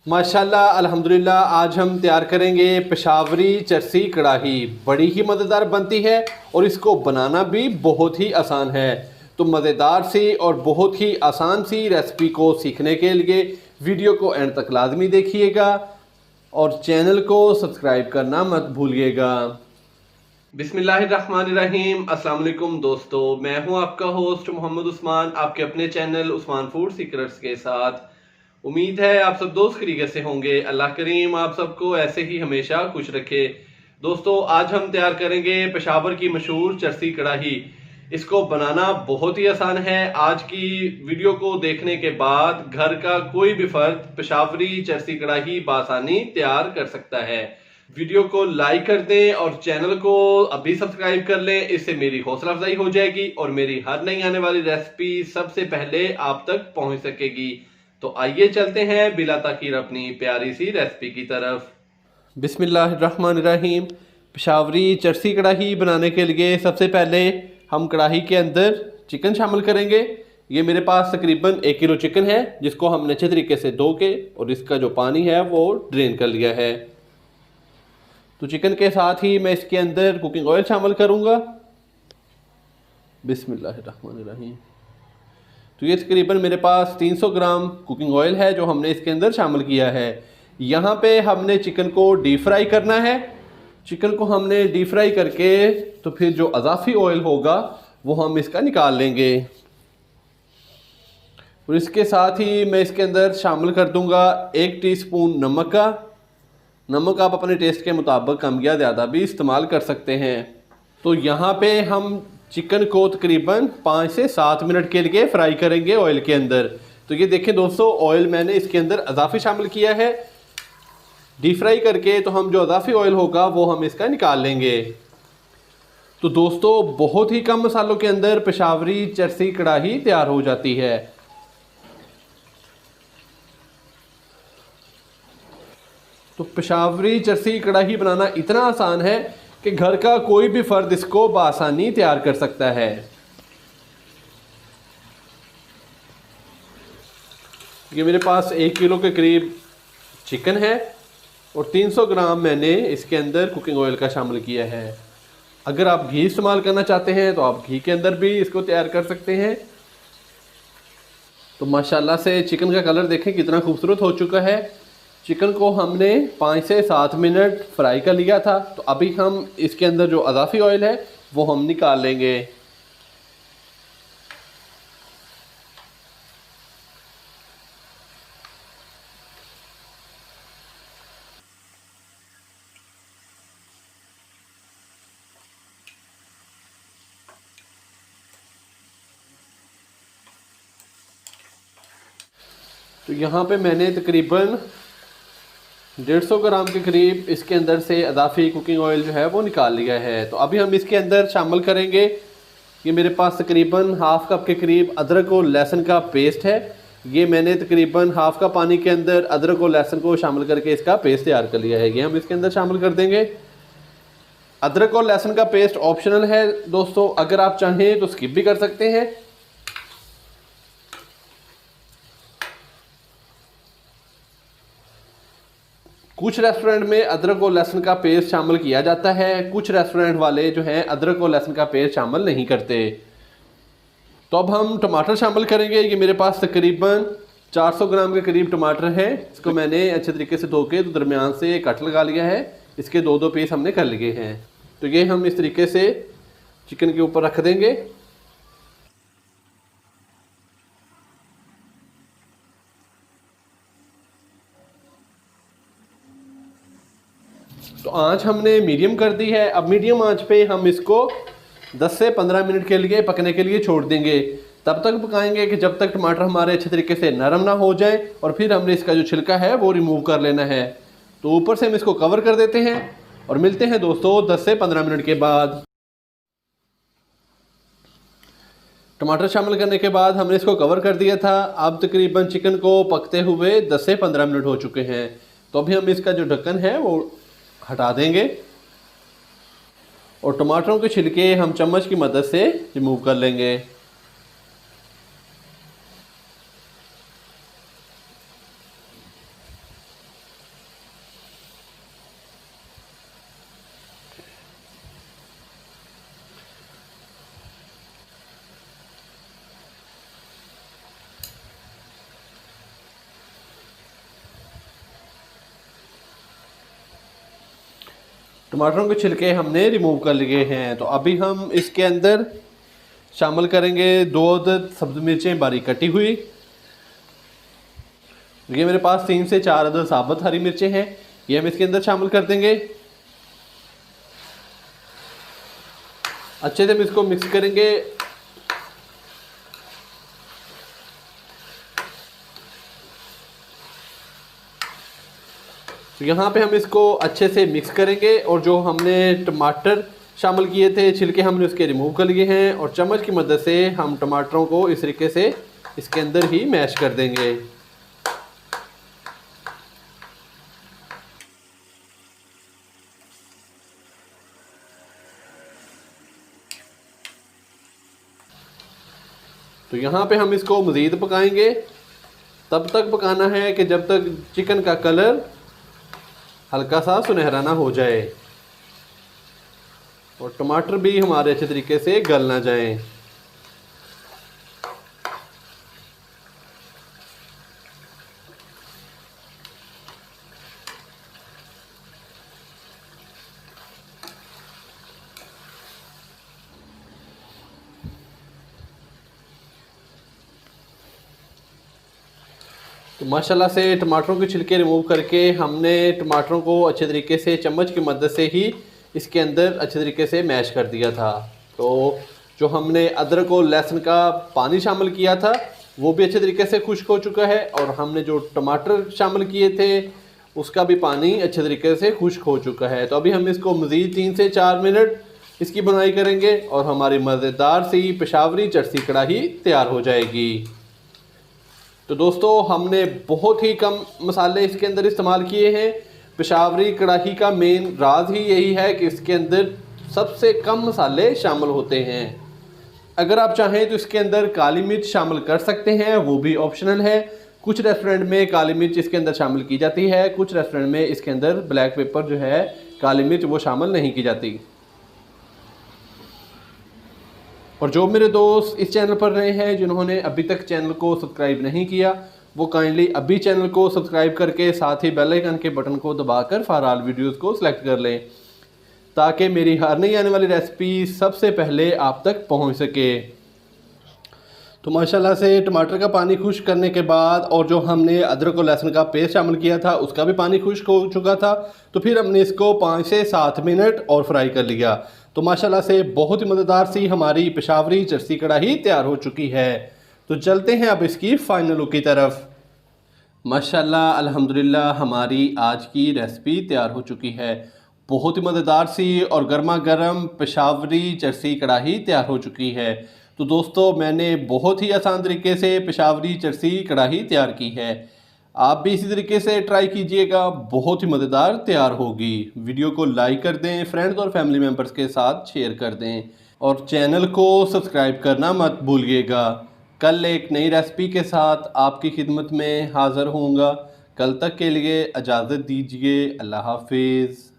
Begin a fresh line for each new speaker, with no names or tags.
माशाल्लाह अल्हम्दुलिल्लाह। आज हम तैयार करेंगे पेशावरी चरसी कढ़ाही। बड़ी ही मज़ेदार बनती है और इसको बनाना भी बहुत ही आसान है। तो मज़ेदार सी और बहुत ही आसान सी रेसिपी को सीखने के लिए वीडियो को एंड तक लाजमी देखिएगा और चैनल को सब्सक्राइब करना मत भूलिएगा। बिस्मिल्लाहिर्रहमानिर्रहीम। अस्सलाम वालेकुम दोस्तों, मैं हूं आपका होस्ट मोहम्मद उस्मान, आपके अपने चैनल उस्मान फूड सीक्रेट्स के साथ। उम्मीद है आप सब दोस्त खैरियत से होंगे। अल्लाह करीम आप सबको ऐसे ही हमेशा खुश रखे। दोस्तों, आज हम तैयार करेंगे पेशावर की मशहूर चरसी कढ़ाही। इसको बनाना बहुत ही आसान है। आज की वीडियो को देखने के बाद घर का कोई भी फर्द पेशावरी चरसी कढ़ाही बासानी तैयार कर सकता है। वीडियो को लाइक कर दें और चैनल को अभी सब्सक्राइब कर लें। इससे मेरी हौसला अफजाई हो जाएगी और मेरी हर नई आने वाली रेसिपी सबसे पहले आप तक पहुंच सकेगी। तो आइए चलते हैं बिला ताखीर अपनी प्यारी सी रेसिपी की तरफ। बिस्मिल्लाहिर्रहमानिर्रहीम। पेशावरी चरसी कढ़ाही बनाने के लिए सबसे पहले हम कढ़ाही के अंदर चिकन शामिल करेंगे। ये मेरे पास तकरीबन 1 किलो चिकन है, जिसको हमने अच्छे तरीके से धो के और इसका जो पानी है वो ड्रेन कर लिया है। तो चिकन के साथ ही मैं इसके अंदर कुकिंग ऑयल शामिल करूँगा। बिस्मिल्लाहिर्रहमानिर्रहीम। तो ये तकरीबन मेरे पास 300 ग्राम कुकिंग ऑयल है जो हमने इसके अंदर शामिल किया है। यहाँ पे हमने चिकन को डीप फ्राई करना है। चिकन को हमने डीप फ्राई करके तो फिर जो अज़ाफ़ी ऑयल होगा वो हम इसका निकाल लेंगे। और इसके साथ ही मैं इसके अंदर शामिल कर दूँगा 1 टीस्पून नमक का। नमक आप अपने टेस्ट के मुताबिक कम या ज़्यादा भी इस्तेमाल कर सकते हैं। तो यहाँ पे हम चिकन को तकरीबन 5 से 7 मिनट के लिए फ्राई करेंगे ऑयल के अंदर। तो ये देखें दोस्तों, ऑयल मैंने इसके अंदर अज़ाफ़ी शामिल किया है। डीप फ्राई करके तो हम जो अज़ाफ़ी ऑयल होगा वो हम इसका निकाल लेंगे। तो दोस्तों, बहुत ही कम मसालों के अंदर पेशावरी चरसी कढ़ाही तैयार हो जाती है। तो पेशावरी चरसी कढ़ाही बनाना इतना आसान है कि घर का कोई भी फर्द इसको बआसानी तैयार कर सकता है। ये मेरे पास 1 किलो के करीब चिकन है और 300 ग्राम मैंने इसके अंदर कुकिंग ऑयल का शामिल किया है। अगर आप घी इस्तेमाल करना चाहते हैं तो आप घी के अंदर भी इसको तैयार कर सकते हैं। तो माशाल्लाह से चिकन का कलर देखें कितना खूबसूरत हो चुका है। चिकन को हमने 5 से 7 मिनट फ्राई कर लिया था। तो अभी हम इसके अंदर जो अज़ाफ़ी ऑयल है वो हम निकाल लेंगे। तो यहाँ पे मैंने तकरीबन 150 ग्राम के करीब इसके अंदर से अज़ाफ़ी कुकिंग ऑयल जो है वो निकाल लिया है। तो अभी हम इसके अंदर शामिल करेंगे, ये मेरे पास तकरीबन हाफ़ कप के करीब अदरक और लहसुन का पेस्ट है। ये मैंने तकरीबन हाफ़ कप पानी के अंदर अदरक और लहसुन को शामिल करके इसका पेस्ट तैयार कर लिया है। ये हम इसके अंदर शामिल कर देंगे। अदरक और लहसुन का पेस्ट ऑप्शनल है दोस्तों, अगर आप चाहें तो स्किप भी कर सकते हैं। कुछ रेस्टोरेंट में अदरक और लहसुन का पेस्ट शामिल किया जाता है, कुछ रेस्टोरेंट वाले जो हैं अदरक और लहसुन का पेस्ट शामिल नहीं करते। तो अब हम टमाटर शामिल करेंगे। ये मेरे पास तकरीबन 400 ग्राम के करीब टमाटर हैं। इसको मैंने अच्छे तरीके से धो के तो दरमियान से कट लगा लिया है। इसके 2-2 पीस हमने कर लिए हैं। तो ये हम इस तरीके से चिकन के ऊपर रख देंगे। तो आंच हमने मीडियम कर दी है। अब मीडियम आंच पे हम इसको 10 से 15 मिनट के लिए पकने के लिए छोड़ देंगे। तब तक पकाएंगे कि जब तक टमाटर हमारे अच्छे तरीके से नरम ना हो जाए और फिर हमने इसका जो छिलका है वो रिमूव कर लेना है। तो ऊपर से हम इसको कवर कर देते हैं और मिलते हैं दोस्तों 10 से 15 मिनट के बाद। टमाटर शामिल करने के बाद हमने इसको कवर कर दिया था। अब तकरीबन चिकन को पकते हुए 10 से 15 मिनट हो चुके हैं। तो अभी हम इसका जो ढक्कन है वो हटा देंगे और टमाटरों के छिलके हम चम्मच की मदद से रिमूव कर लेंगे। टमाटरों के छिलके हमने रिमूव कर लिए हैं। तो अभी हम इसके अंदर शामिल करेंगे 2 अदद सब्ज़ मिर्चें बारीक कटी हुई। ये मेरे पास 3 से 4 अदद साबुत हरी मिर्चें हैं, ये हम इसके अंदर शामिल कर देंगे। अच्छे से हम इसको मिक्स करेंगे। तो यहाँ पे हम इसको अच्छे से मिक्स करेंगे और जो हमने टमाटर शामिल किए थे छिलके हमने उसके रिमूव कर लिए हैं और चम्मच की मदद से हम टमाटरों को इस तरीके से इसके अंदर ही मैश कर देंगे। तो यहाँ पे हम इसको मज़ीद पकाएंगे। तब तक पकाना है कि जब तक चिकन का कलर हल्का सा सुनहरा ना हो जाए और टमाटर भी हमारे अच्छे तरीके से गल ना जाएं। तो माशाल्लाह से टमाटरों के छिलके रिमूव करके हमने टमाटरों को अच्छे तरीके से चम्मच की मदद से ही इसके अंदर अच्छे तरीके से मैश कर दिया था। तो जो हमने अदरक और लहसुन का पानी शामिल किया था वो भी अच्छे तरीके से खुश्क हो चुका है और हमने जो टमाटर शामिल किए थे उसका भी पानी अच्छे तरीके से खुश्क हो चुका है। तो अभी हम इसको मज़ीद 3 से 4 मिनट इसकी बुनाई करेंगे और हमारी मज़ेदार सी पेशावरी चरसी कढ़ाई तैयार हो जाएगी। तो दोस्तों हमने बहुत ही कम मसाले इसके अंदर इस्तेमाल किए हैं। पेशावरी कढ़ाई का मेन राज ही यही है कि इसके अंदर सबसे कम मसाले शामिल होते हैं। अगर आप चाहें तो इसके अंदर काली मिर्च शामिल कर सकते हैं, वो भी ऑप्शनल है। कुछ रेस्टोरेंट में काली मिर्च इसके अंदर शामिल की जाती है, कुछ रेस्टोरेंट में इसके अंदर ब्लैक पेपर जो है काली मिर्च वो शामिल नहीं की जाती। और जो मेरे दोस्त इस चैनल पर नए हैं जिन्होंने अभी तक चैनल को सब्सक्राइब नहीं किया वो काइंडली अभी चैनल को सब्सक्राइब करके साथ ही बेल आइकन के बटन को दबाकर फॉर ऑल वीडियोस को सिलेक्ट कर लें ताकि मेरी हर नई आने वाली रेसिपी सबसे पहले आप तक पहुंच सके। तो माशाल्लाह से टमाटर का पानी खुश्क करने के बाद और जो हमने अदरक और लहसुन का पेस्ट शामिल किया था उसका भी पानी खुश्क हो चुका था। तो फिर हमने इसको 5 से 7 मिनट और फ्राई कर लिया। तो माशाल्लाह से बहुत ही मज़ेदार सी हमारी पेशावरी चरसी कढ़ाई तैयार हो चुकी है। तो चलते हैं अब इसकी फाइनल लुक की तरफ। माशाल्लाह अल्हम्दुलिल्लाह हमारी आज की रेसिपी तैयार हो चुकी है। बहुत ही मज़ेदार सी और गर्मा गर्म पेशावरी चरसी कढ़ाई तैयार हो चुकी है। तो दोस्तों मैंने बहुत ही आसान तरीके से पेशावरी चरसी कढ़ाई तैयार की है, आप भी इसी तरीके से ट्राई कीजिएगा, बहुत ही मज़ेदार तैयार होगी। वीडियो को लाइक कर दें, फ्रेंड्स और फैमिली मेम्बर्स के साथ शेयर कर दें और चैनल को सब्सक्राइब करना मत भूलिएगा। कल एक नई रेसिपी के साथ आपकी खिदमत में हाज़िर होऊंगा। कल तक के लिए इजाज़त दीजिए। अल्लाह हाफिज़।